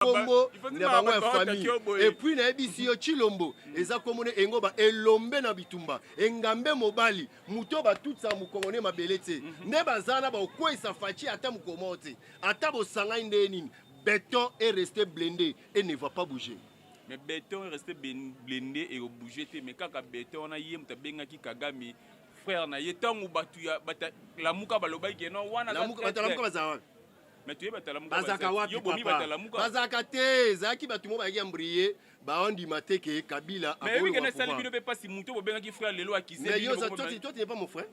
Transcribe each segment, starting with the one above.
Kombo na bango ya famille et puis na ebisi yo Chilombo eza komone engo ba elombe na bitumba engambe mobali muto ba tout ça mukongone mabelete ne bazana ba okwesa fachi ata mukomote ata bo sanga ndeni béton est resté blindé et ne va pas bouger. Mais béton est resté blindé et au bouger mais quand béton na yem ta benga ki Kagame frère na yetangu batu ya la muka baloba ikeno wana la muka bazawa. Mais tu es bazaka wapi papa bazaka te zaki batu mo ba yambrier ba on di maté que Kabila a mais oui que ne sali bino pe pas si muto bo benga ki frère lelo akise mais yo toi tu n'es pas mon frère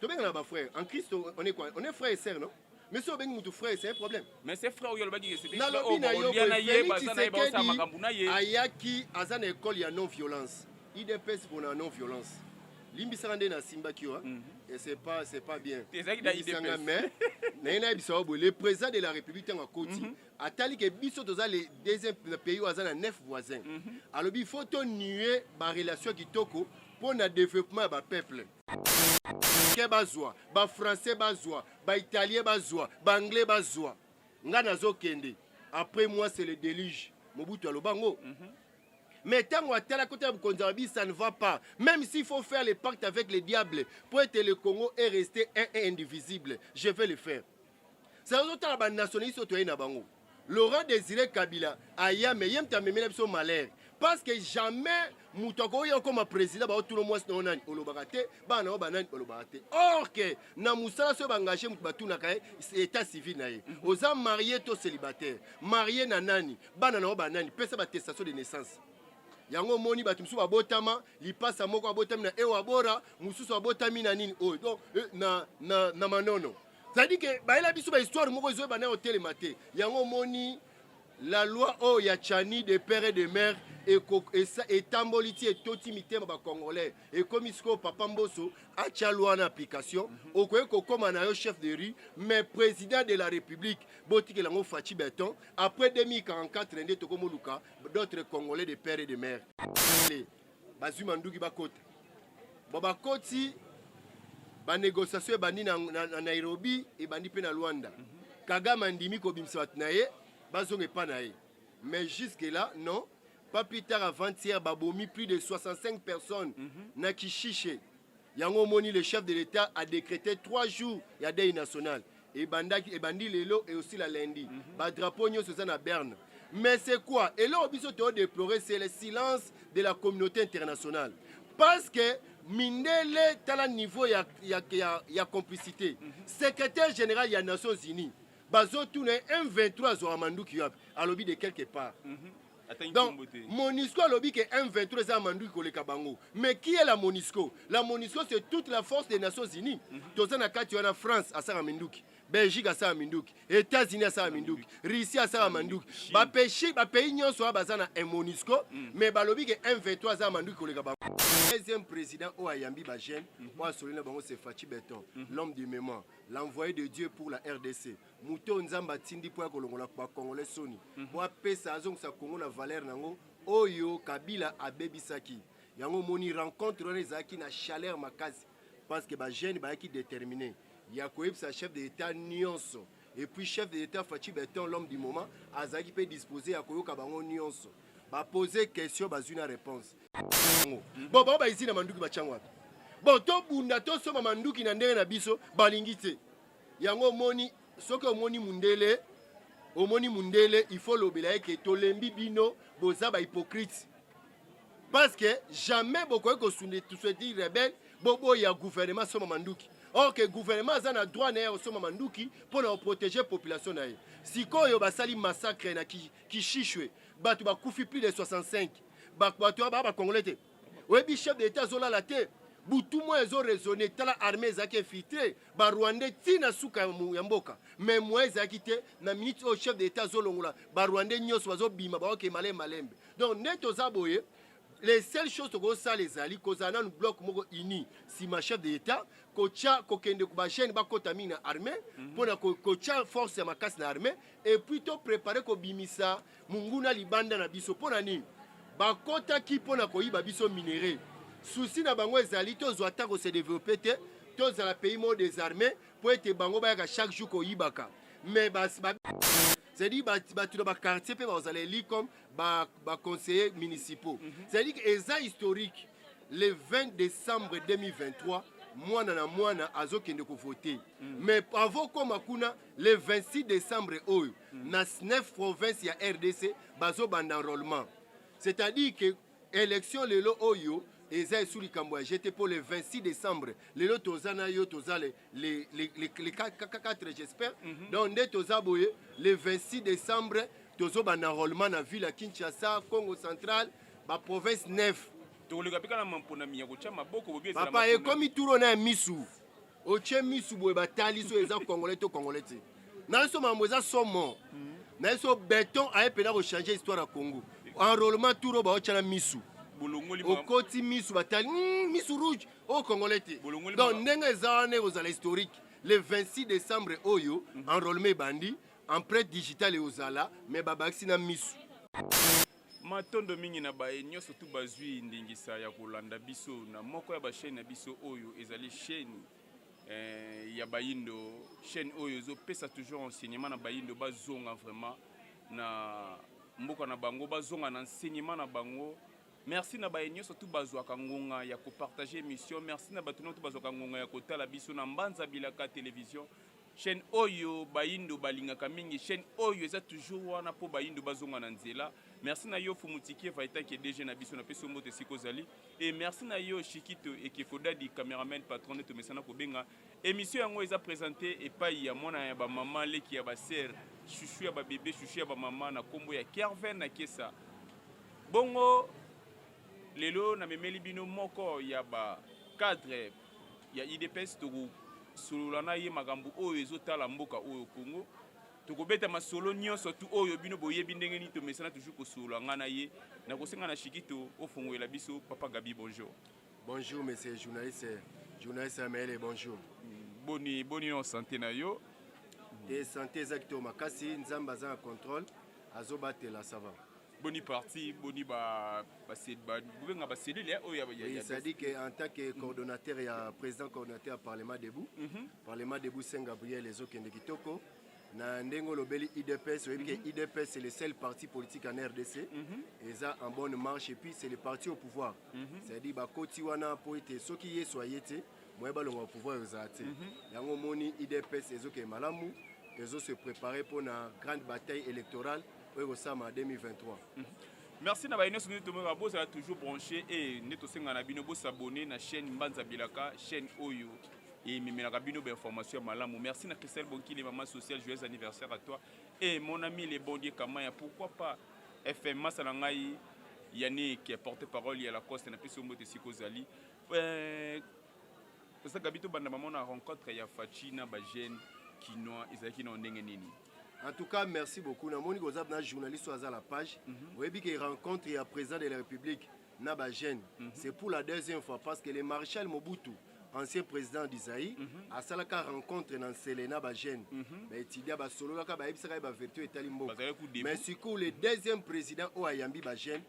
to benga ba frère en Christ on est quoi on est frère et sœur non mais si on benga muto frère c'est un problème mais c'est frère yo lobaki c'est na lobi na yo ayaki azana école ya non violence IDPS pour la non violence limbisanga na simba kiwa et c'est pas bien mais le président de la République en Côte a tali que biso toza les deuxième pays où azana 9 voisins alors il faut nuer ba relation kitoko pour le développement ba peuple ke bazwa ba français bazwa ba italien bazwa ba anglais bazwa nga nazo kende après moi c'est le déluge Mobutu alobango. Mais tant que ça ne va pas. Même s'il faut faire le pacte avec les diables pour être le Congo et rester un et indivisible, je vais le faire. C'est un nationaliste autour de Laurent Désiré Kabila, aya mais yem ta memela biso malheur parce que jamais mutoko yo comme président ba tout le monde non nani olobakate ba na banani olobakate or que na musala so bangage mutu batuna kai état civil na ye oza marié to célibataire marié na nani bana na banani pesa ba attestation de naissance yango moni batu musu babotama lipasa moko abotami na ewa bora mususu abotami na nini oh donc na manono. C'est-à-dire que baila biso ba histoire moko zo bana hotel maté yango moni la loi o ya chani de père et de mère et tamboliti et totimité ba congolais et comme isko papa Mboso a tia loi en application au ko comme na chef de rue mais président de la République boti que lango Fachi Béton après 2044 ndé to komo luka d'autres congolais de père et de mère bazuma nduki bakota baba koti ba négociation bandi na Nairobi et bandi pe na Luanda Kagame ndimi ko bimsa batnaye bazonge pa naye mais jusque là non pas plus tard avant-hier babomi plus de 65 personnes na Kishiche yango moni le chef de l'État a décrété 3 jours ya deuil national et bandi lelo et aussi la lundi ba drapeau nyonso za na Berne mais c'est quoi et là obiso to déplorer c'est le silence de la communauté internationale parce que Mindele tala niveau ya complicité. Secrétaire général des Nations Unies. Bazo tourne M23 zo amanduki yap à lobby de quelque part. Donc Monisco a lobby que M23 za amanduki koleka bango. Mais qui est la Monisco? La Monisco c'est toute la force des Nations Unies. Tozana kati wana France asara minduki. Belgique asara minduki, États-Unis asara minduki, Russie asara minduki. Ba pays nyonso bazana un Monisco mais ba lobby que M23 za amanduki koleka bango. Deuxième président Oyambi Bajen, c'est Fachi Béton, l'homme du mémoire, l'envoyé de Dieu pour la RDC. Mouto Nzamba Tindi pour la Congolais Soni. Pour pesa azong sa Congo na valeur nango Oyo Kabila Abebisaki. Yango moni rencontre Rezaki na chaleur makazi parce que Bajen ba qui déterminé. Yakoib sa chef d'État Nyonso et puis chef d'État Fachi Béton l'homme du moment Azaki peut disposer à Koyo Kabango Nyonso. Ba poser question bazuna réponse. Bon ba ici na manduki bachangwa. Bon to bunda to soma manduki na ndenge na biso balingi te. Yango moni soki omoni mundele il faut lobela ke to lembi bino boza ba hypocrite. Parce que jamais boko ko sunde tout se dire rebelle bobo ya gouvernement soma manduki. Or que gouvernement a un droit na soma manduki pour protéger la population na ye. Sikoyo basali massacre na Kishichwe. Batu ba kufi plus de 65. Batu ba congolais te. Webi chef d'État zola la te. Butu mo ezo raisonner tala armée zaki infiltré ba Rwandais tina suka ya mboka. Mais moi zaki te na minute au chef d'État zolongola ba Rwandais nyos bazo bima ba ok malembe. Donc neto zaboye les seules choses que ça les ali kozana un bloc moko uni si ma chef d'État kocha kokende ko ba chaîne ba kotamina armée pour na kocha force ya makasi na armée et plutôt préparer ko bimisa munguna libanda na biso pona nini ba kota ki pona ko yiba biso minéraux souci na bango ezali to zo atako se développer te to za la pays mo des armées pour être bango ba chaque jour ko yibaka mais C'est-à-dire que les quartiers peuvent aller élire comme conseillers municipaux. C'est-à-dire que c'est historique. Le 20 décembre 2023, moi, azo kende ko voter. Mais avant comme le 26 décembre, dans 9 provinces, il y a RDC, bazo enrôlement. C'est-à-dire que l'élection, le oyo, et ça sous les Cambodgiens. J'étais pour le 26 décembre. Le lot tozana yo tozale les 4 j'espère. Donc dès tozaboye le 26 décembre tozo ban enrôlement na ville à Kinshasa, Congo central, ba province 9. Papa et comme il tourne à Misu. Oche Misu boye batali so eza congolais to congolais. Na so mamoza so mort. Na so béton a pena changer histoire à Congo. Enrôlement touro ba ochana Misu. Au côté Misu Batali, Misu Rouge, au Congolais. Donc, nous avons historique. Le 26 décembre, Oyo, enrôlement bandi, empreinte digitale et Ozala, mais Babaxi na Misu. Matondo mingi na bae nyoso tu bazui ndingisa ya kolanda biso na moko ya ba chaîne na biso Oyo ezali chaîne ya Bayindo, chaîne Oyo zo pesa toujours enseignement na Bayindo bazonga vraiment na mboka na bango bazonga na enseignement na bango. Merci na baenyo surtout bazwa kangonga ya ko partager émission. Merci na batuno tout bazwa kangonga ya ko tala biso na Mbanza Bilaka télévision. Chaîne Oyo Bayindo balinga kamingi chaîne Oyo eza toujours wana po Bayindo bazonga na nzela. Merci na yo Fumutiki Vaita qui est déjà na biso na peso moto sikozali et merci na yo Shikito et Kefoda di cameraman patron de Tomesana ko benga. Émission yango eza présentée et pa ya mona ya ba maman leki ya ba sœur, chouchou ya ba bébé, chouchou ya ba maman na kombo ya Kerven na Kesa. Bongo lelo na memeli bino moko ya ba cadre ya IDPS toku solana ye makambo oyo ezotala mboka oyo Congo tokobeta masolo nyonso tu oyo bino boyebi ndenge ni tomesana toujours kosola ngana ye na kosenga na Shikito ofongoela biso Papa Gabi bonjour. Bonjour monsieur journaliste Amele bonjour. Boni en santé na yo. Et santé exactement makasi nzamba za contrôle azobatela ça va. Boni parti, boni cellule c'est-à-dire qu'en tant que coordonnateur et président coordonnateur Parlement debout, Parlement debout Saint-Gabriel les autres Kitoko, na ndengo lobeli IDPS, IDPS c'est le seul parti politique en RDC, et ça en bonne marche et puis c'est le parti au pouvoir. C'est-à-dire bah koti wana pour être ceux qui y soyez moi ba au pouvoir osate. Yango moni IDPS les autres malamu, les autres se préparer pour une grande bataille électorale. En 2023. Merci na baïno sunu to mo boza toujours branché et neto senga na bino bo s'abonner na chaîne Mbanza Bilaka chaîne Oyo et mimela bino information malamu. Merci na Christelle Bonki maman sociale joyeux anniversaire à toi et mon ami les bondiers Kamaya pourquoi pas FM Masalangai Yannick qui est porte-parole il y a la Coste na peso moto sikozali ça gabito banda maman na rencontre ya Fachina ba jeune kinois ezaki na ndenge nini. En tout cas, merci beaucoup. Nous avons un journaliste sur la page. Vous avez vu qu'il rencontre le président de la République, Naba Gène. C'est pour la deuxième fois parce que le maréchal Mobutu, ancien président d'Isaïe, a salaka rencontre dans Selena Bagène. Mais il y a solo la vertu et talimbo. Mais du coup le deuxième président Oyambi Bagène,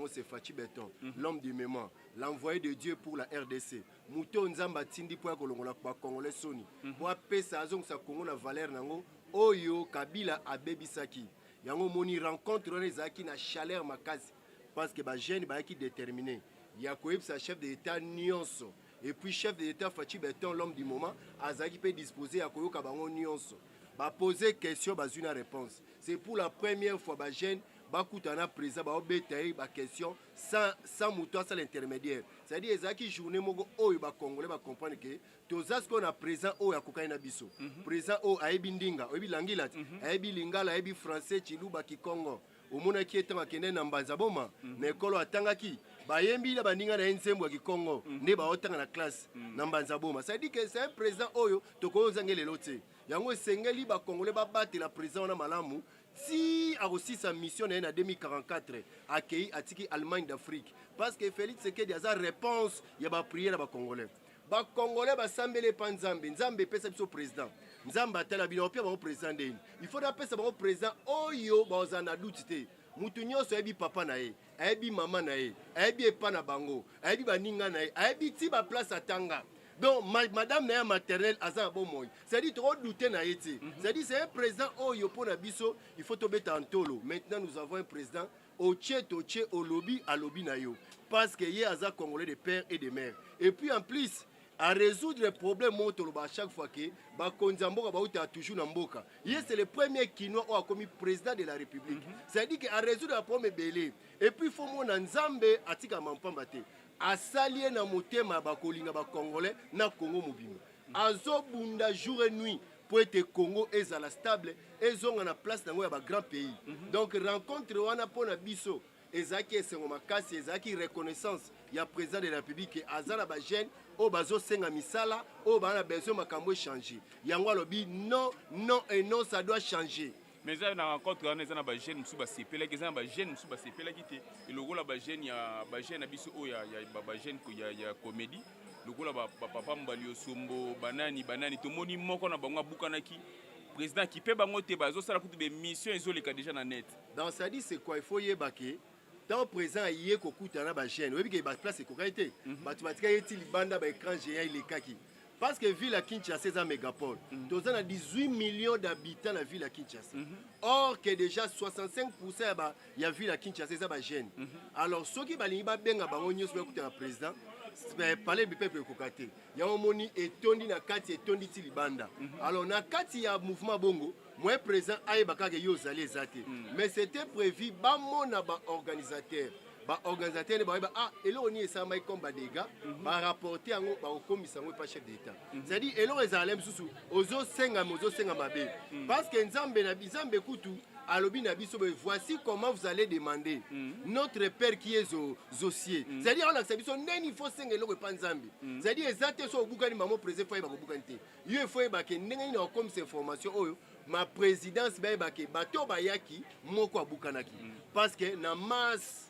c'est Fachi Beton, l'homme du mémoire, l'envoyé de Dieu pour la RDC. Mouton Nzamba Tindi pour la Congolais Soni. Pour pesa azong sa Congo la valeur nango. Oyo Kabila abebisaki yango moni rencontre les zaki na chaleur makazi parce que ba jeune ba qui déterminé ya koyeb sa chef de l'état nyonso et puis chef de l'état Fachi Beton l'homme du moment azaki peut disposer à koyoka bango nyonso ba poser question ba une réponse c'est pour la première fois ba jeune ba kutana président ba obetayi ba question sans mouton sans l'intermédiaire c'est-à-dire ezaki journée moko oyo ba congolais ba comprendre que tozas qu'on a présent oyo akokai na biso présent o ayebi ndinga oyebi langila ayebi lingala ayebi français chiluba kikongo omona ki etanga kende na Mbanza boma na ekolo atangaki bayembi na bandinga na nsembo ya kikongo nde ba otanga na classe na Mbanza boma ça dit que c'est un président oyo tokozanga lelo te yango esengeli ba congolais ba batela président na malamu si a aussi sa mission en 2044 accueilli atiki Allemagne d'Afrique parce que Félix Tshisekedi a sa réponse ya ba prière ba congolais ba congolais ba sambele pa nzambe pesa biso président nzambe atala bino pia ba président ndeni il faut da pesa ba président oyo ba ozana dutite mutu nyonso ebi papa na ye ebi mama na ye ebi epa na bango ebi baninga na ye ebi ti ba place atanga Donc, madame Naya maternelle, Azan bon moi. C'est-à-dire, trop douter na été. C'est-à-dire, c'est un président, oh, yopo na biso, il faut tomber en tolo. Maintenant, nous avons un président, toche, au lobby, à lobby na yo. Parce qu'il y a Azan Congolais de père et de mère. Et puis, en plus, à résoudre les problèmes à chaque fois que toujours na mboka. C'est le premier Kinois qui a commis président de la République. C'est-à-dire qu'à résoudre les problèmes belé. Et puis, il faut que Nzambe atika mampambate. A salier na motema ba kolinga ba congolais na Congo mobimba azo bunda jour et nuit pour être Congo ezala stable ezonga na place nango ya ba grand pays. Donc rencontre wana pona biso ezaki esengo makasi ezaki reconnaissance ya président de la République azala ba jeune o bazo senga misala o bana besoin makambo changer yango alobi non non et non ça doit changer. Mais ça na rencontre on ezana ba jeune musu ba sepela ki ezana ba jeune musu ba sepela ki te ilogola ba jeune ya ba jeune biso o ya ba jeune ko ya comédie logola ba papa mbali osombo banani to moni moko na bango bukanaki président qui peut bango te bazo sala kutu be mission ezoleka déjà na net. Donc ça dit c'est quoi il faut yebake tant présent yé ko kutana ba jeune webi ke ba place ko kaité ba tu batika yeti libanda ba écran géant il ekaki. Parce que la ville à Kinshasa, c'est un mégapole. Nous avons 18 millions d'habitants dans la ville à Kinshasa. Or que déjà 65% de la ville à Kinshasa, c'est un jeune. Alors, ceux qui ont un président, parler du peuple kokate. Il y a un moni et tondi na kati et tondi tilibanda. Alors, na kati il y a un mouvement bongo. Moi, président, aïe bakage yo zali zate. Mais c'était prévu, ba mona ba organisateur. Organisateur ne ba ah elo ni esa mai komba dega ba rapporter ngo ba komisa ngo pa chef d'état. C'est-à-dire elo ezalem susu ozo senga mabe parce que nzambe na bizambe kutu alobi na biso voici comment vous allez demander notre père qui est zossier. C'est-à-dire on a biso neni faut senga elo pa nzambe. C'est-à-dire ezate so bukani mamo président faut ba bukani te. Yo faut ba ke ndenga ina comme ces informations oyo ma présidence ba ke bato bayaki moko abukanaki parce que na masse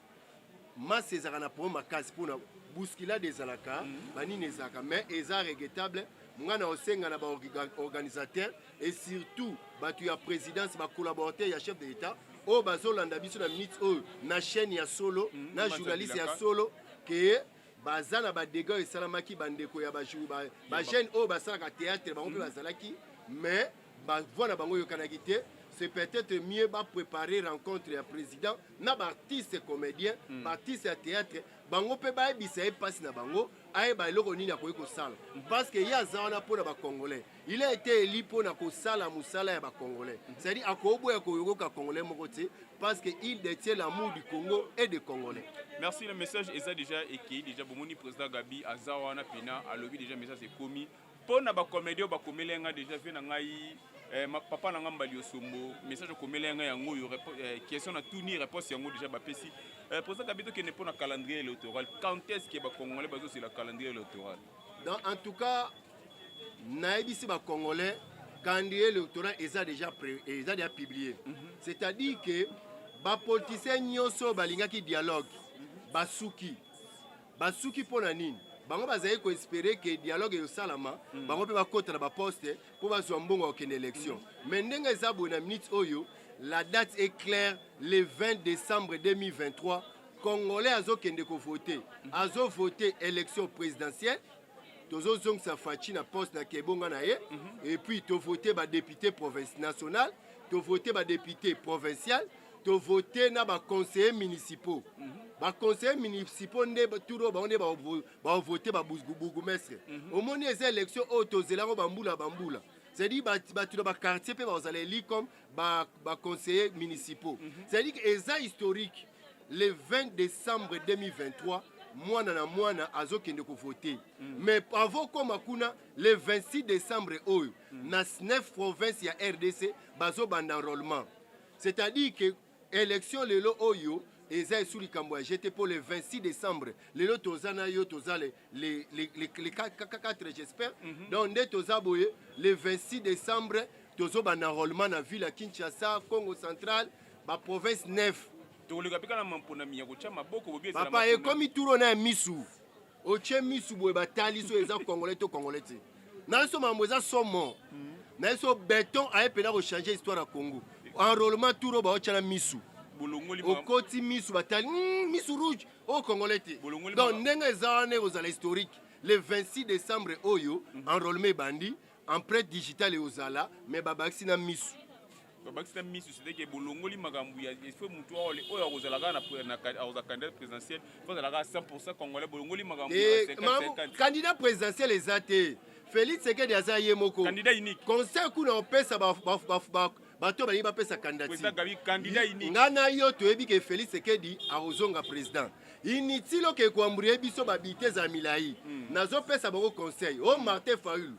ezaka na problème makasi mpona bousculade des alaka banini ezaka mais eza regrettable ngana osenga na baorganisateur et surtout bato ya présidence bacollaborateur ya chef de l'état oyo bazolanda biso na minute oyo na chaîne ya solo na journaliste ya solo ke baza na badega oyo esalamaki bandeko ya bajeune oyo basalaka théâtre bango mpe bazalaki mais bavoi na bango oyokanaki te. C'est peut-être mieux de préparer rencontre ya président na artiste comédien, artiste à théâtre, bango pe ba bisa e passe na bango, ay ba eloko nini akoyi ko sala. Parce que ya zawana pona ba congolais. Il a été élu pona ko sala musala ya ba congolais. C'est-à-dire akobo ya ko yoka congolais moko te parce que il détient l'amour du Congo et des Congolais. Merci, le message est déjà écrit déjà bomoni président Gabi azawana pena a lobby déjà message est commis. Pona ba comédien ba komelenga déjà fait na ngai papa na ngamba liosombo message komelenga yango yo question na tout ni réponse yango déjà ba pesi président Kabito qui n'est pas na calendrier électoral quand est-ce que ba congolais bazo sur le calendrier électoral. Donc en tout cas naibisi ba congolais calendrier électoral est déjà publié. C'est-à-dire que ba politiciens nyonso balingaki dialogue basuki pona nini bango bazali ko espérer que dialogue yo salama bango pe bakota na ba poste pour bazwa mbongo au ken élection mais ndenge eza bona minute oyo la date est claire le 20 décembre 2023 congolais azokende ko voter azo voter élection présidentielle tozo zongsa fachi na poste na kebonga na ye et puis to voter ba député province nationale to voter ba député provincial to voter na ba conseillers municipaux. Les conseillers municipaux ont voté pour bourgmestre. Au moment des élections, bambula. C'est-à-dire que les quartiers peuvent aller élire comme conseillers municipaux. C'est-à-dire que c'est historique. Le 20 décembre 2023, moi, je vais voter. Mais avant comme le 26 décembre, dans 9 provinces, il y a RDC, il enrôlement. C'est-à-dire que l'élection, et ça est sous les Cambouais. J'étais pour le 26 décembre. Les lots tozana yo tozale les 4 j'espère. Donc dès tozaboye le 26 décembre tozo ban enrôlement na ville à Kinshasa, Congo central, ba province 9. Papa et comme ituro na misu. Oche misu boye batali so eza congolais to congolais. Na so mamboza somo. Na so béton a pena changer histoire à Congo. Enrôlement turo ba ocha na misu. Au côté misu batali misu rouge au congolais. Donc nenga zawane aux historique le 26 décembre oyo enrôlement bandi empreinte digitale et ozala mais babakisi na misu babakisi misu c'est que bolongoli makambu ya il faut mutu oyo akozalaka na candidat présidentiel faut azalaka 100% congolais bolongoli makambu ya 50-50 candidat présidentiel ezate Félix Tshisekedi aza ye moko candidat unique conseil kuna opesa bato balingi bapesa candidat unique ngana yo toyebi ke Félix Tshisekedi akozonga président inutile oke koambrie biso babite za milai nazopesa bango conseil o Martin Fayulu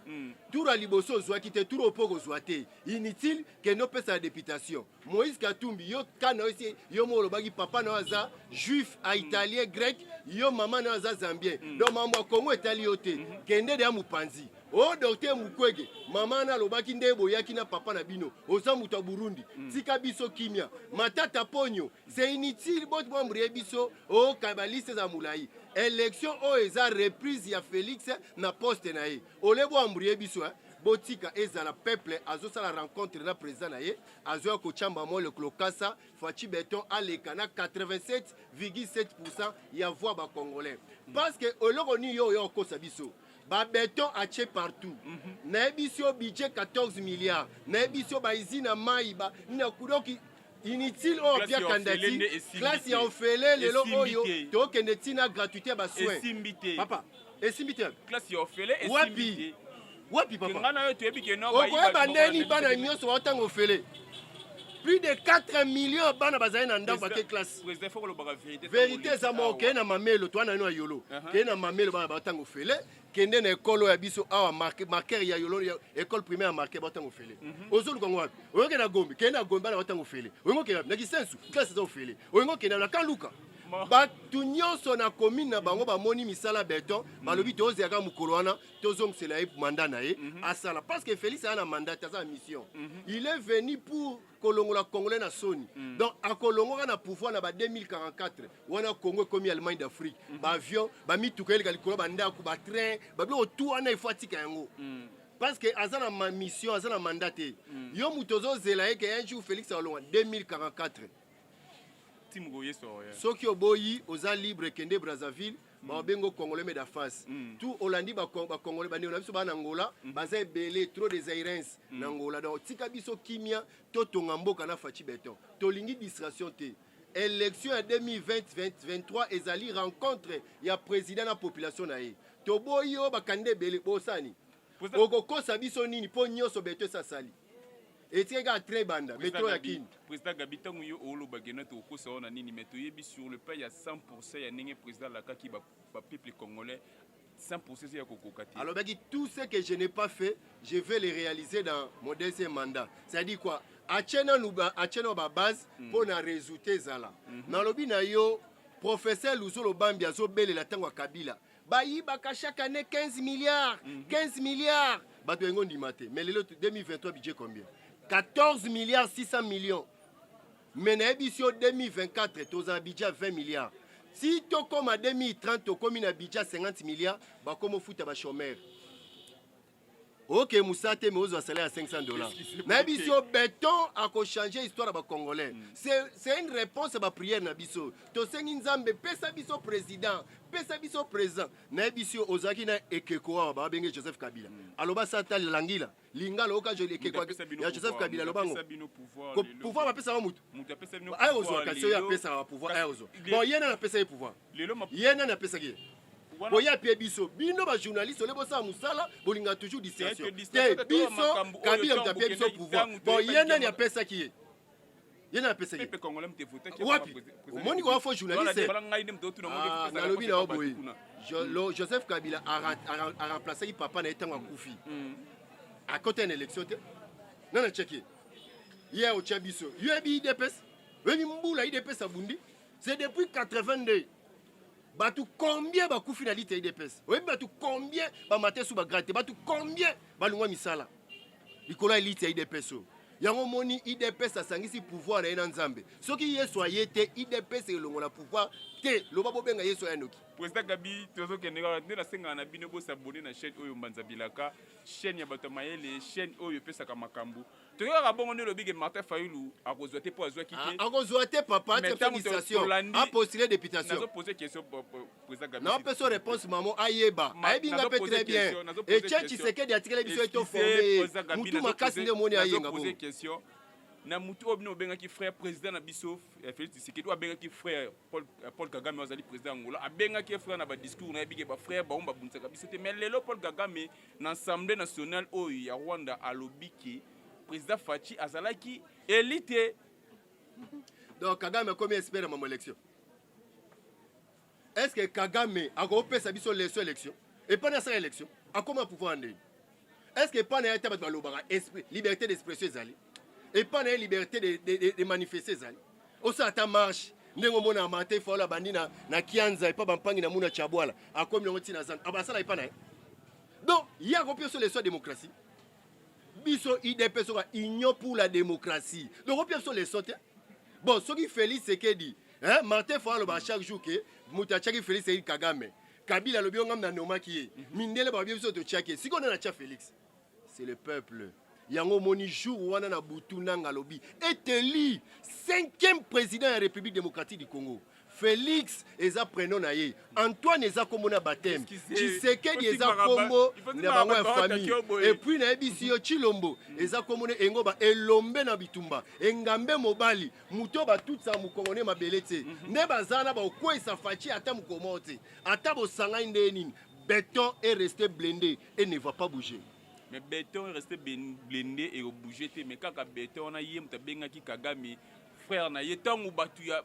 tour a liboso ozwaki te tour opoko ozwa te inutile ke nopesa députation Moïse Katumbi yo kana osi yo molobaki papa na aza juif a italien grec yo mama na aza zambien donc mambo Congo etali yo te kende de amupanzi o docteur Mukwege mama na lobaki nde boyaki na papa na bino oza mutu ya Burundi tika biso kimia matata ponyo c'est inutile bot mwambrie biso o kabaliste za mulai élection o eza reprise ya Félix na poste na ye olebo ambrie biso botika ezala peuple azosala rencontre na président na ye azoya kochamba mo le Klokasa Fachi Beton aleka na 87,7% ya voix ba congolais parce que oloko ni yo kosa biso ba béton ache partout na ebisio budget 14 milliards na ebisio ba izina maiba na kudoki inutile o pia kandati classe ya ofele lelo oyo to kende tina gratuité ba soins papa esimbite classe ya ofele esimbite wapi papa ngana yo toyebi ke no ba yiba bandeni bana nyoso watango ofele plus de 4 millions bana bazali na ndako bake classe vérité za mo ke na mamelo to na no yolo ke na mamelo bana batango ofele kende na ekolo ya biso awa marqueur ya yolo école primaire marqué batango ofele ozolu kongo wapi oyoke na gombe kende na gombe bana batango ofele oyoke na kisensu classe za ofele oyoke na kaluka batu nyonso na commune na bango bamoni misala beton balobi tozeyaka mokolo wana tozongisela ye mandat na ye asala parce que Félix a na mandat aza mission il est venu pour kolongola congolais na soni donc akolongoka na pouvoir na ba 2044 wana Congo komi Allemagne d'Afrique ba avion ba mituka eleka likolo bandako ba train ba bilo tout wana il faut atika yango parce que aza na mission aza na mandat te yo mutozo zela ye ke un jour Félix alonga 2044 soki oboyi oza libre kende Brazzaville babengo congolais mais da face tout Hollandi ba congolais ba na biso ba na Angola baza ebele trop des airens na Angola donc tika biso kimia to tonga mboka na Fachi Beton to lingi distraction te élection en 2020-2023 ezali rencontre ya président na population na ye to boyi o ba kande ebele bosani okokosa biso nini po nyoso beto sasali etika très banda métro ya kin président Gabita nguyo olo bagena to kosa ona nini mais to yebi sur le pas ya 100% ya ninge président la kaki ba peuple congolais 100% ya kokokati alors baki tout ce que je n'ai pas fait je vais le réaliser dans mon deuxième mandat ça dit quoi achena ba base pour na résultat zala na lobi na yo professeur Luzolo Bambi azobele la tango Kabila bayibaka chaque année 15 milliards 15 milliards bato yengo ndimate mais le 2023 budget combien 14 milliards 600 millions. Mais dans l'édition 2024, tu as un budget 20 milliards. Si tu comme en 2030, tu as un budget 50 milliards, tu as un foot à chômeur. Ok, Moussa, tu as un salaire à $500. Dans l'édition béton, a changé l'histoire des Congolais. C'est une réponse à la prière. Tu as un président. Pesa biso président na biso ozaki na ekeko ba benge Joseph Kabila aloba sata langila lingala oka je ekeko ya Joseph Kabila lobango pouvoir ba pesa mutu apesa bino ayo zo kasi ya pesa ba pouvoir ayo zo bon yena na pesa pouvoir yena na pesa ki bo ya pie biso bino ba journaliste le bosa musala bolinga toujours distraction te biso Kabila mtapie biso pouvoir bon yena ni apesa ki yena apesa ki wapi omoni ko fo journaliste na lobi na oboyi Joseph Kabila a remplacé papa na etango akufi à côté d'une élection non checké hier au Tchabiso yebi IDPS webi mbula IDPS abundi c'est depuis 82 batu combien ba kufi na lite IDPS webi batu combien ba maté sous ba gratte batu combien ba lungwa misala likola lite IDPS yango moni IDPS asangisi pouvoir na ena nzambe soki yeso ayete IDPS elongo na pouvoir te loba bobenga yeso ya noki président Gabi tozo keneka ndena senga na bino bo s'abonner na chaîne oyo Mbanza Bilaka chaîne ya bato mayele chaîne oyo pesaka makambu toyoka bongo ne lobi ke Martin Fayulu akozwa te po azwa kike akozwa te papa te félicitations a postulé députation nazo poser question président Gabi na peso réponse maman ayeba ayebinga pe très bien et tchéchi seke di atikele biso eto formé mutu makasi nde moni ayenga bon poser question na mutu obino bengaki frère président na biso Félix Tshisekedi abengaki frère Paul Kagame azali président Angola abengaki frère na ba discours na bige ba frère ba omba buntsaka biso te mais lelo Paul Kagame na Assemblée nationale oyo ya Rwanda alobiki président Fachi azalaki élite donc Kagame comme espère ma élection est-ce que Kagame a kopesa biso les élections et pas dans cette élection a comment pouvoir ande est-ce que pas na été ba lobara esprit liberté d'expression ezali et pas la liberté de manifester zali osa ata marche ndengo mona amate fola bandina na kianza et pas bampangi na muna chabwala akomi ngo tina zan abasala ipa na donc il y a copié sur les soins démocratie biso IDP so union pour la démocratie donc copié sur les soins bon ce qui Félix Tshisekedi hein Martin fola ba chaque jour que mutachaki Félix Tshisekedi Kagame Kabila lobi ngam na nomaki mindele ba biso to chake siko na cha Félix c'est le peuple yango moni jour wana na butu nanga lobi est élu 5e président de la République démocratique du Congo. Félix eza prénom na ye. Antoine eza kombo na baptême. Tshisekedi eza kombo na bango ya famille. Et puis na ebisi yo Chilombo eza kombo na engo ba elombe na bitumba. Engambe mobali muto ba tout ça mukongone mabelete. Ne bazana ba okwesa fachi ata mukomote. Ata bo sanga ndeni. Béton est resté blindé et ne va pas bouger. Mais béton est resté blindé et bougé. Mais quand béton on a yé mutabengaki Kagame frère na yetangu batuya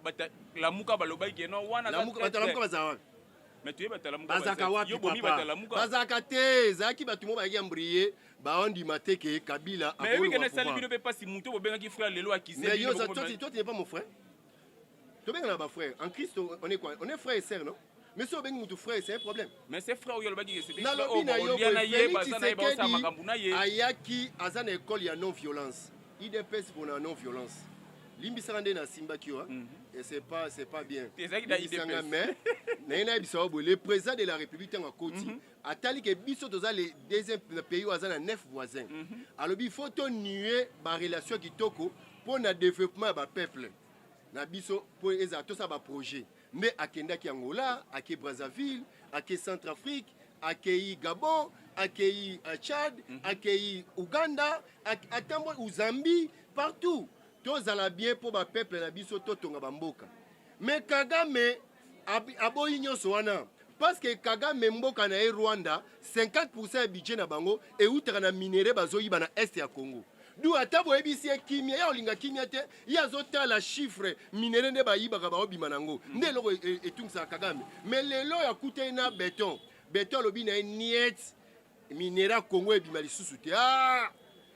la muka baloba ikeno wana la muka bazawa. Mais tu es batala muka bazaka wapi papa bazaka te zaki batu mo ba yambrier ba on di mateke Kabila a mais oui que na sali bino pe pas si muto bobengaki frère lelo akise. Mais yo toi tu n'es pas mon frère. Tu benga na ba frère en Christ on est quoi? On est frère et sœur non? Mais si on a un frère, c'est un problème. Mais c'est frère, il y a le c'est Ayaki, Azan école, il y a non-violence. IDPS pour la non-violence. Limbisarande na Simba Kiwa, et c'est pas bien. Mais le président de la République en Côte, a tali que biso toza les deuxième pays où Azan a 9 voisins. Alors il faut nuer ma relation qui toko pour le développement du peuple. Na biso pour ezato ça ba projet. Mais à Kendaki Angola, à Brazzaville, à Centrafrique, à Gabon, à Tchad, à Ouganda, à Tambo, au Zambie, partout. Tous allons bien pour le peuple na biso totonga bamboka. Mais Kagame aboyinyo soana parce que Kagame mboka na Rwanda 50% budget na bango et outra na minéraux bazoyi bana est ya Congo. D'où à tabo ebisi kimia ya olinga kimia te ya zota la chiffre minéraux ne ba yiba ba obi manango ne loko etungsa Kagame mais lelo ya kuta na béton lobi na niet minéraux Congo ebima lisusu te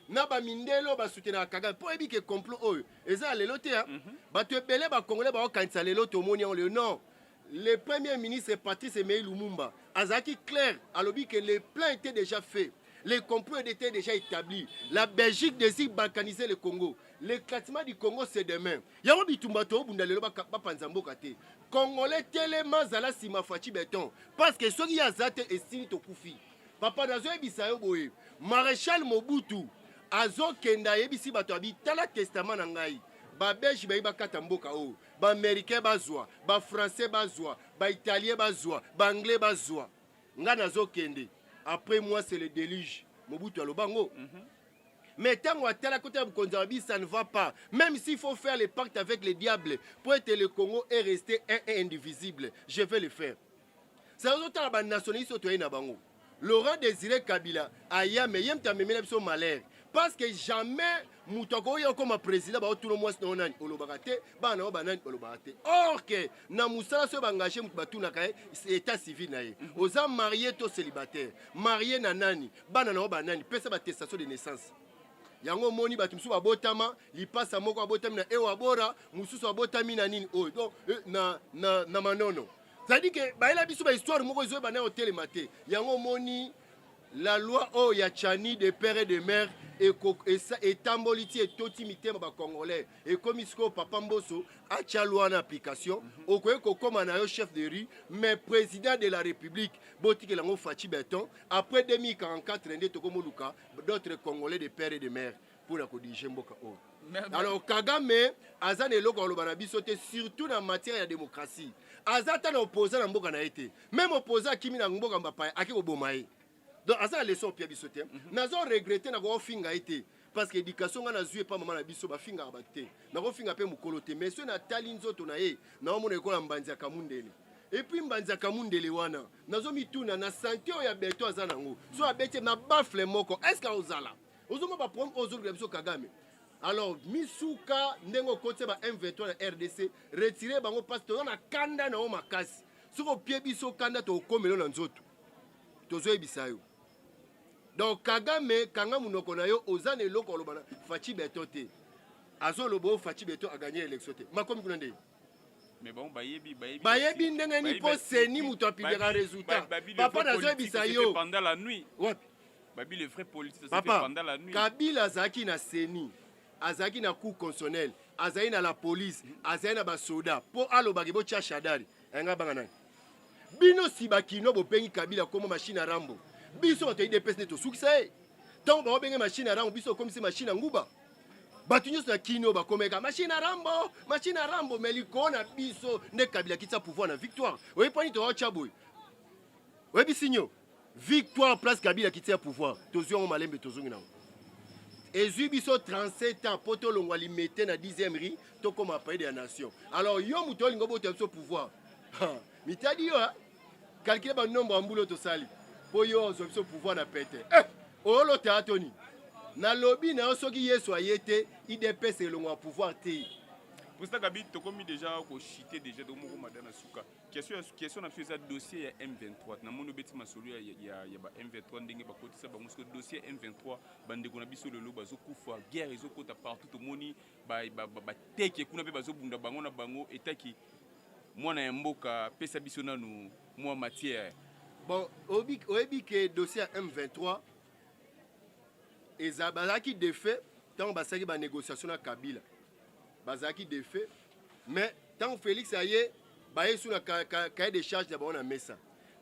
na ba mindelo ba soutenir Kagame po ebi ke complot oyo eza lelo te bato ebele ba congolais ba okanisa lelo to moni on le non le premier ministre Patrice Emery Lumumba azaki clair alobi que le plan était déjà fait. Les complots étaient déjà établis. La Belgique désire balkaniser le Congo. L'éclatement du Congo, c'est demain. Yaro bitumbato bundalelo ba panzambo kate. Congolais tellement zala sima fachi béton. Parce que ceux qui azate estini to kufi. Papa nazo ebisayo boye. Maréchal Mobutu azo kenda yebisi bato abi tala testament na ngai. Ba Belge ba iba kata mboka o. Ba américain bazwa, ba français bazwa, ba italien bazwa, ba anglais bazwa. Nga nazo kende. Après moi, c'est le déluge. Mobutu Alobango. Mais tant que côté de ça ne va pas. Même s'il faut faire le pacte avec les diables pour être le Congo et rester un et indivisible, je vais le faire. C'est un nationaliste au Nabango. Laurent Désiré Kabila, Aya, mais yem ta memele son malheur. Parce que jamais Moutoko y a comme président, tout le monde est olobagate, bana banan olobagate. Or que na musala se engagé mutu na kay état civil naé. Oza marié to célibataire, marié na nani, bana na banani, pesa ba attestation de naissance. Yango moni batu musu babotama, li passa moko abotami na ewa bora, mususu abotami na nini o. Donc na manono. Ça dit que ba ela biso ba histoire moko zo bana hotel maté. Yango moni la loi oh ya chani de père et de mère et tamboliti et toti mitema ba congolais et comme isko papa Mbosso a tia loi en application au comme un chef de rue mais président de la République boti que lango Fachi Beton après 2044 ndé tokomoluka d'autres congolais de père et de mère pour la corriger mboka oh. Alors Kagame azane eloko lobana biso te surtout en matière de démocratie azata na opposant na mboka na été même opposant kimi na mboka mbapa akiko bomaye. Donc, à ça, leçon Pierre Bissoté, nous avons regretté d'avoir finga été parce que l'éducation n'a pas pas maman na biso ba finga abaté. Nous avons finga pe mukolote mais ce na talinzo tonaye na omo école mbanza kamundele. Et puis mbanza kamundele wana, nazo mituna na santé ya beto azanango. So abete na bafle moko. Est-ce que ozala? Ozoma ba prendre ozolo biso Kagame. Alors, Misuka ndengo kote ba M23 na RDC retirer bango parce que na kanda na o makasi. Soko Pierre biso kanda to komelo na nzoto. Tozo ebisayo. Donc Kagame kanga munoko na yo ozane loko lobana Fachi Beton te. Azo lobo Fachi Beton a gagné l'élection te. Makomi kunande. Mais bon bayebi ndenge ni po seni muto apidera résultat. Papa nazo ebisa yo pendant la nuit. Ouais. Babi le vrai politique ça se fait pendant la nuit. Kabila zaki na seni. Azaki na cour constitutionnelle, azaki na la police, azaki na ba soda po alobaki bo tia shadari. Enga bangana. Bino sibakino bo pengi Kabila comme machine à Rambo. Biso to IDPS neto succès. Tant ba benga machine à Rambo biso comme si machine à nguba. Batunyo na kino ba komeka machine à Rambo meliko na biso ne Kabila kitsa pouvoir na victoire. Oye pani to chaboy. Oye bisinyo. Victoire place Kabila kitsa pouvoir. Tozio malembe tozungi na. Et biso 37 ans poto longwa limité na 10e ri to comme appel de la nation. Alors yo muto lingo boto so pouvoir. Mitadi yo calculer ba nombre en boulot to sali. Po yo so pouvoir na pété. O lo teatoni. Na lobby na soki yeso ayete IDPS elongwa pouvoir te. Pour ça Gabi to komi déjà ko chité déjà do moko madana suka. Question na fait dossier ya M23. Na mono beti masolo ya ba M23 ndenge ba kotisa ba musko dossier M23 bande kona biso lelo bazo kufa guerre ezokota partout to moni ba teke kuna pe bazo bunda bango na bango etaki mwana ya mboka pesa biso nanu mwa matière. Bon, oyebi que dossier M23 ezabaki de fait tant basaki ba négociation na Kabila. Bazaki de fait mais tant Félix aye baye sur la cahier de charge d'abord na mesa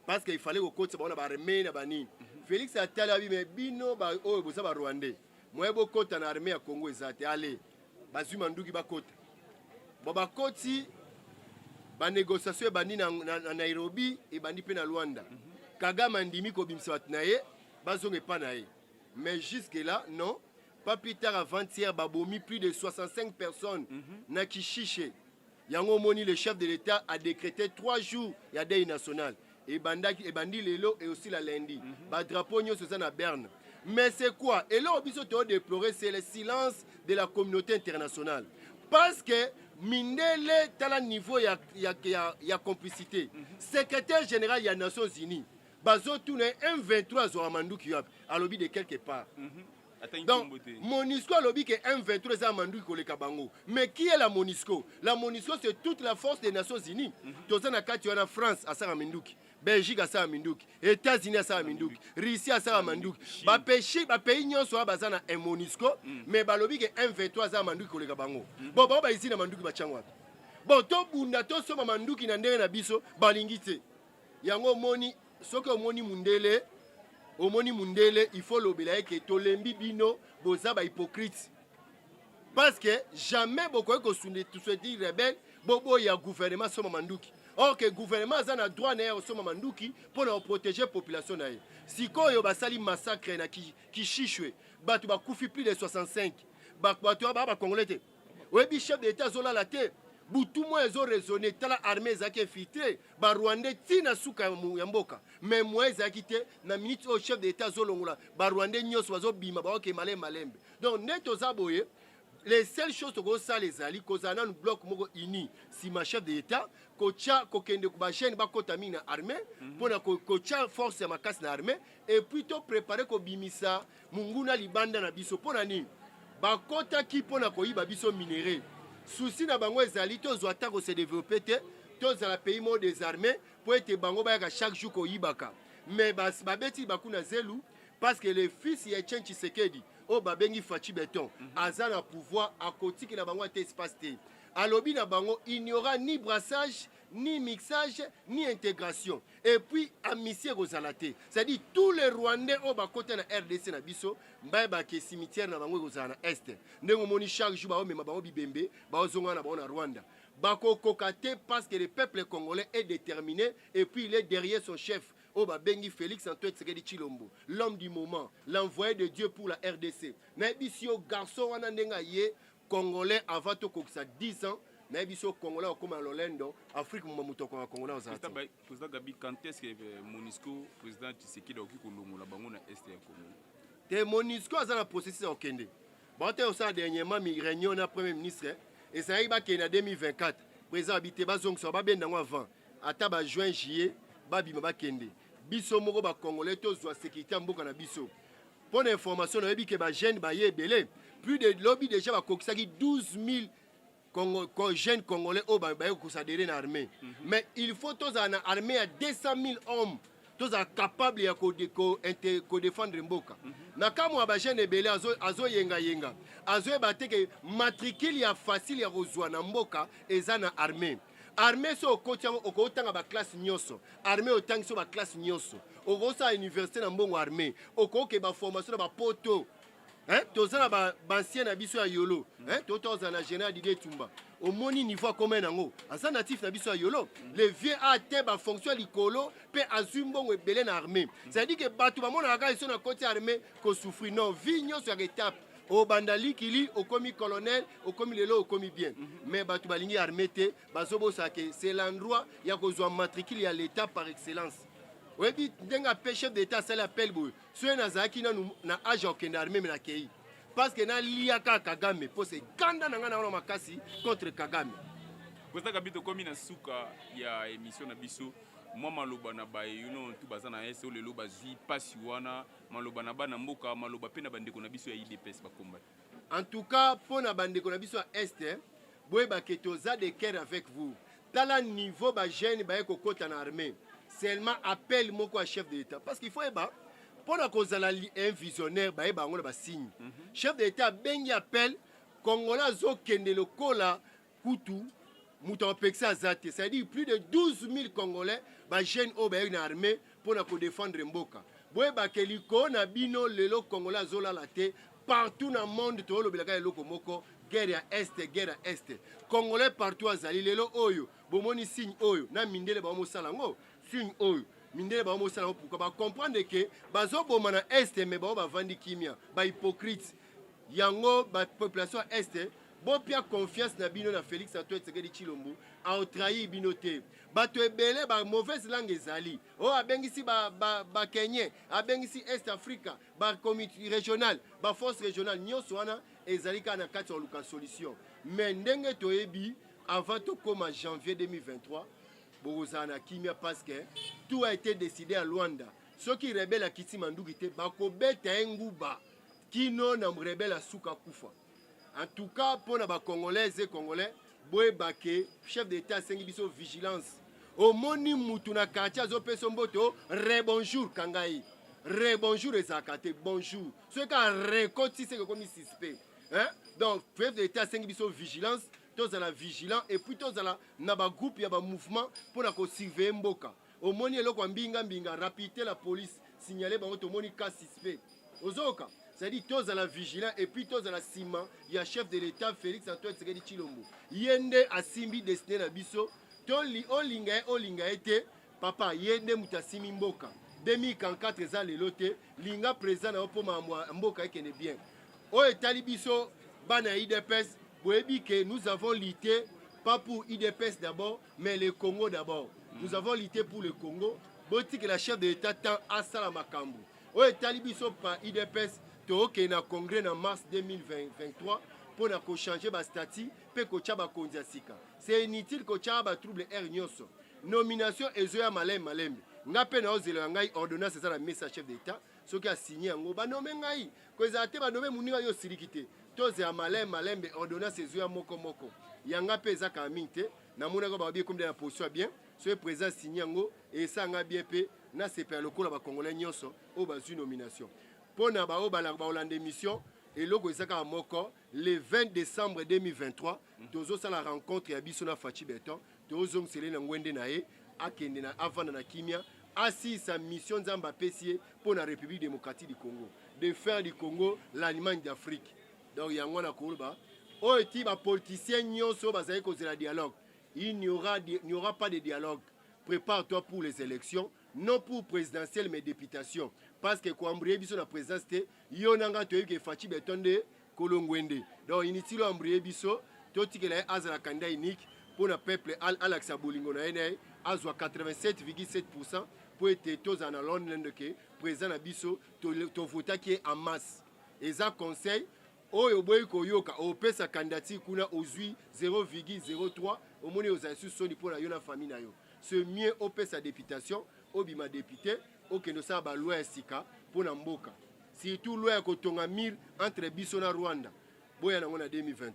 parce qu'il fallait au côté ba na ba armée na banini. Félix a tala bi mais bino ba o boza ba Rwandais. Moi bo kota na armée ya Congo ezate allez bazuma nduki ba kota. Bo ba koti ba négociation ba na Nairobi et bandi pe na Luanda. Kagame ndimi ko bimsa watnaye bazonge pa naye. Mais jusque là non. Pas plus tard avant-hier, babomi plus de 65 personnes na Kishiche. Yango Moni, le chef de l'État, a décrété 3 jours de deuil national. Et Bandi Lelo et aussi la lundi. Ba drapeau nyo se na Berne. Mais c'est quoi? Et là, on peut déplorer, c'est le silence de la communauté internationale. Parce que Mindele, à un niveau, il y a complicité. Secrétaire général, il y a Nations Unies. Bazo tourne M23 Zoramandou qui a à lobby de quelque part. Donc, Monisco a lobby que M23 Zoramandou qui est Bango. Mais qui est la Monisco? La Monisco, c'est toute la force des Nations Unies. Tozana Kati, en France, à Sarah Mindouki. Belgique à Sarah Mindouki. États-Unis à Sarah Mindouki. Russie à Sarah Mindouki. Les pays n'y sont pas un Monisco, mais le lobby que M23 Zoramandou qui est Bango. Bon, ici, na Mandouki Bachangwa. Bon, to bunda to so Mandouki na ndenge na biso balingite. Yango moni soki omoni mundele il faut lobela que tolembi bino boza ba hypocrite parce que jamais bokoye ko sunde tout se dire rebelle bobo ya gouvernement so Manduki. Or que gouvernement a na droit na so Manduki pour protéger population na ye. Sikoyo basali massacre na Kishishwe batu ba kufi plus de 65 batu ba congolais te. Oyebi chef d'état zola la te. Boutou moi ils ont raisonné tala armée zaki infiltré ba Rwandais tina suka ya mboka mais moi zaki te na minute au chef d'état zolongola ba Rwandais nyos wazo bima ba OK malembe donc neto zaboye les seules choses que ça les ali kozana un bloc moko uni si ma chef d'état kocha kokende ba chaîne ba kotamina armée pour na kocha force ya makasi na armée et plutôt préparer ko bimisa munguna libanda na biso pona ni ba kota ki pona ko yiba biso minéraux. Souci na bango ezali to zo atako se développer te to za la pays mo désarmé pour être bango ba chaque jour ko yibaka mais ba beti bakuna zelu parce que le fils ya Etienne Tshisekedi o babengi Fachi Beton aza na pouvoir akotika na bango te espace te alobi na bango il n'y aura ni brassage ni mixage ni intégration et puis amitié rozalate c'est-à-dire tous les Rwandais au bakote na RDC na biso mbaye ba ke cimetière na bango rozana est ndenge moni chaque jour ba mema bango bibembe ba zonga na bango na Rwanda bako kokate parce que le peuple congolais est déterminé et puis il est derrière son chef Oba Bengi Félix Antoine Tshisekedi Tshilombo, l'homme du moment, l'envoyé de Dieu pour la RDC. Naibisio garçon wana ndenga ye congolais avant to koksa 10 ans, naibisio congolais comme Lolendo, Afrique mamuto ko congolais ozati. Président Gabi, quand est-ce que Monisco président Tshisekedi oki kolongola bango na est ya Congo? Te Monisco aza na processus okende. Bote osa dernièrement mi réunion na premier ministre et ça iba ke na 2024. Président habité bazong so ba benda ngo avant. Ata ba juin juillet babi maba kende. Biso moko ba congolais tozwa sécurité mboka na biso. Pour l'information, on a dit que les jeunes belé plus de lobby déjà ba kokisaki 12 000 jeunes congolais au ba kosadere na armée. Mais il faut tous en armée à 200 000 hommes. Tous capables de défendre mboka. Na kamo ba jeunes belé azo yenga. Azo bate que matricule ya facile ya kozwa na mboka eza na armée. Armée so okotanga ba classe nyoso armée otanga so ba classe nyoso okosa université na mbongo armée okoke ba formation na ba poto tozana ba ancien na biso ya yolo toza na général Didier Tumba omoni niveau comment nango asa natif na biso ya yolo le vieux a te ba fonction likolo pe azumbongo ebele na armée ça dit que batu ba mona ka iso na côté armée ko souffrir non vie nyoso ya étape au bandali kili au commis colonel au commis lelo au commis bien mais batu balingi armée bazobo sake c'est l'endroit ya kozwa matricule ya l'état par excellence webi ndenga chef d'état ça l'appelle boy soye na zaki na age okende armée na kei parce que na liaka Kagame pour se kanda na ngana na makasi contre Kagame Kosta kabito komi na suka ya émission na biso moi maloba na ba tu bazana ese o lelo bazui pasi wana maloba na bana mboka maloba pe na bandeko na biso ya IDPS ba combat. En tout cas pour na bandeko na biso ya est boye ba ketoza de cœur avec vous tala niveau ba jeune ba ekokota na armée seulement appel moko à chef d'état parce qu'il faut eba pour na kozala un visionnaire ba eba ngona ba signe chef d'état bengi appel congolais zo kende lokola kutu Mouton Pexa Zate, c'est-à-dire plus de 12 000 Congolais, bah jeunes au une armée pour défendre Mboka. Boye bakeliko na bino lelo Congolais zola late partout dans le monde to lo belaka loko moko guerre à est guerre à est. Congolais partout azali lelo oyo bomoni signe oyo na mindele ba mo salango signe oyo mindele ba mo salango pourquoi ba comprendre que bazo boma na est mais ba vandi kimia ba hypocrite yango ba population est bon pia confiance na bino na Félix Antoine Tshisekedi Tshilombo a trahi bino te bato ebele ba mauvaise langue ezali o abengisi ba Kenya abengisi Est Africa ba comité régional ba force régionale nyonso wana ezali kana kati ya luka solution mais ndenge toyebi avant to koma janvier 2023 bozana kimia parce que tout a été décidé à Luanda ceux qui rebelle à Kitima Ndugi te bakobeta nguba kino na rebelle à Suka Kufa. En tout cas, pour les Congolais et Congolais, chef d'État, c'est une vigilance. Au moni mutuna quartier, Zopesomboto, rebonjour Kangai. Rebonjour Ezakate, bonjour. Ce qui a récolté, c'est comme suspect. Donc, chef d'État, c'est une vigilance, tous à la vigilance, et puis tous à la groupe, il y a un mouvement pour la surveiller Mboka. Au moni, binga, rapidement la police, signaler, au moni, cas suspect. Ozoka. C'est-à-dire tous à la vigilance et puis tous à la ciment. Il y a chef de l'État Félix Antoine Tshisekedi Tshilombo. Yende a simbi destiné na biso. Toli olinga ete papa yende mutasimi mboka. 2004 za lelote linga présent na opo mboka ekene bien. O etali biso bana IDPS boyebi que nous avons lutté pas pour IDPS d'abord mais le Congo d'abord. Nous avons lutté pour le Congo. Boti que la chef de l'État tant asala makambo. O etali biso par IDPS qui est au congrès en mars 2023 pour changer le statut et pour kondiasika. C'est inutile que tu aies trouble air nyoso. Nomination Ezoya Malem Malem. Nga pe na ozelo ngai ordonnance c'est la message chef d'état ce qui a signé ngo ba nomé ngai ko ezate ba nomé muninga yo sirikite. Toze ya Malem Malem ordonnance Ezoya moko moko. Yanga pe za ka minte na muna ko ba bien comme de la position bien. Ce président signé ngo et ça nga bien pe na CPA lokola ba congolais nyoso o ba nomination. pour na ba Hollande émission et logo ezaka moko le 20 décembre 2023 tozo sala rencontre ya biso na Fachi Beton tozo ngsele na ngwende na ye akende na avana na kimia asi sa mission nzamba pesier pour la République démocratique du Congo de faire du Congo l'Allemagne d'Afrique. Donc yango na koloba o eti ba politicien nyonso bazali ko zela dialogue. Il n'y aura pas de dialogue. Prépare-toi pour les élections, non pour présidentielle mais députation. Parce que quand on biso la présidence, yonanga to que Fachi Beton de Kolongwende. Donc inutile ambrier biso, to tikela azala candidat unique pour le peuple Alexa Bolingo na ene azwa 87,7% pour être tous en Londres que président biso to vota qui est en masse. Et ça conseil oyo boy ko yoka o pesa candidature kuna ozui 0,03 au moni aux assus soni pour la yona famille na yo. Ce mieux au pesa députation au bima député au que nous sa ba loi sika pour na mboka. Surtout loi ko tonga mire entre biso na Rwanda. Boya na ngona 2023.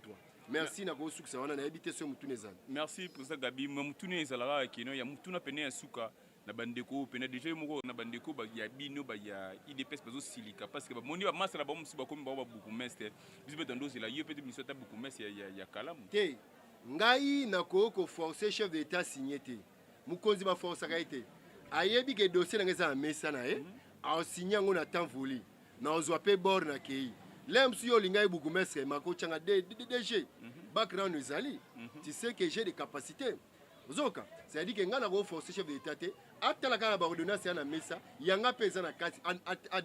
Merci na ko succès wana na habité ce mutunezana. Merci pour ça Gabi, mutunezala kino ya mutuna pene ya suka. Na bandeko pena déjà moko na bandeko ba ya bino ba ya IDPS bazo silika parce que ba moni ba masala ba musi ba komi ba buku mestre biso beto ndozi la yo peut misota buku mestre ya kalamu te ngai na ko forcer chef d'état signé te mukonzi ba force ka été ayebi ke dossier na ngeza mesa na e a signé ngona temps voli na ozwa pe bord na kei lemsu yo lingai buku mestre mako changa DG background uzali tu sais que j'ai des capacités. Zoka, c'est-à-dire que ngana go forcer chef d'état te atala kana ba ordonnance na mesa yanga pesa na kati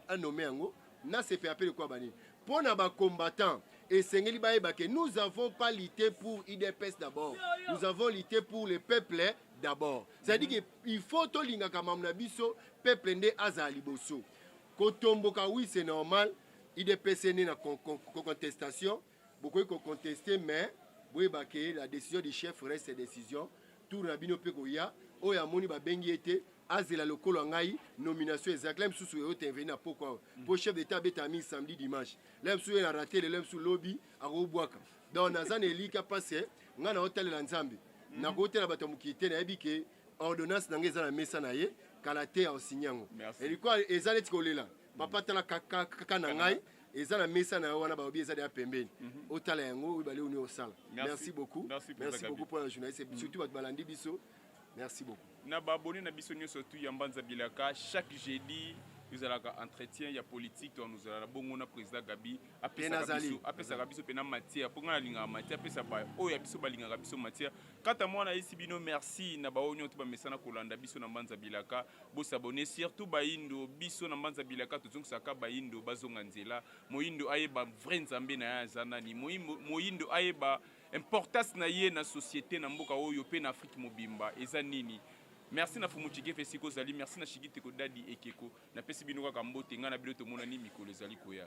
a nommé yango na se fait appeler quoi bani pour na ba combattant et sengeli ba que nous avons pas lutté pour IDPS d'abord, nous avons lutté pour le peuple d'abord. C'est-à-dire qu'il faut to linga kama na biso peuple ndé azali boso kotomboka. Oui, c'est normal, IDPS né na contestation beaucoup ko contester, mais oui ba que la décision du chef reste cette décision. Tout Rabino Pekoya, Oya Moni Babengi était, Azela Lokolo Ngai, nomination exacte. L'homme sous le intervenu pourquoi pour chef d'état bétami samedi dimanche. L'homme sous a raté, l'homme sous lobby à Roboaka. Donc, Nazan Eli qui a passé, on a hôtel Lanzambi. Na hôtel à Batamukite, na ebike, ordonnance n'angeza na mesanaye, kalate à Osignan. Et quoi, Ezalet Kolela, Papa Tala Kakanangai. Et ça la messa na wana ba obi eza de pembeni otala yango ibale uni osala. Merci beaucoup. Merci beaucoup pour la journaliste surtout votre balandi biso. Merci beaucoup. Na ba abonné na biso surtout Yambanza Bilaka chaque jeudi nous allons entretien ya politique to nous allons bongo na président Gabi apesa biso pena matière pour nga linga matière apesa ba o ya biso balinga biso matière kata mwana isi bino merci na ba onyo to ba mesana kolanda biso na Mbanza Bilaka bo s'abonner surtout ba indo biso na Mbanza Bilaka tozong saka ba indo bazonga nzela moindo ayeba vrai nzambe na ya zanani moindo ayeba importance na ye na société na mboka oyo pe na Afrique mobimba eza nini. Merci na Fumuchike Fesiko Zali, merci na Shigite Kodadi Ekeko, na pesi bino kaka mbote nga na bilo to mona ni mikolo zali koya.